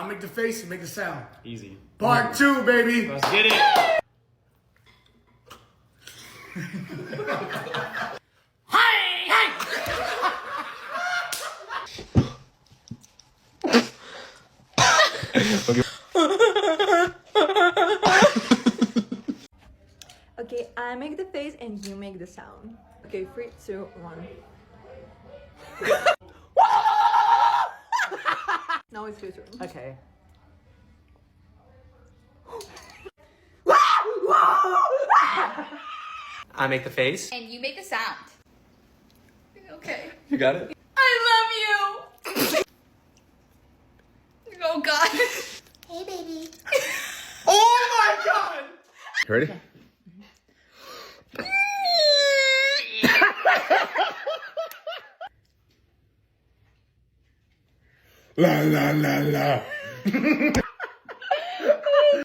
I'll make the face and make the sound. Easy. Part 2, baby. Let's get it. Okay, I make the face and you make the sound. Okay, 3, 2, 1. Now it's your turn. Okay. I make the face. And you make a sound. Okay. You got it? I love you! Oh god. Hey, baby. Oh my god! Ready? La la la la.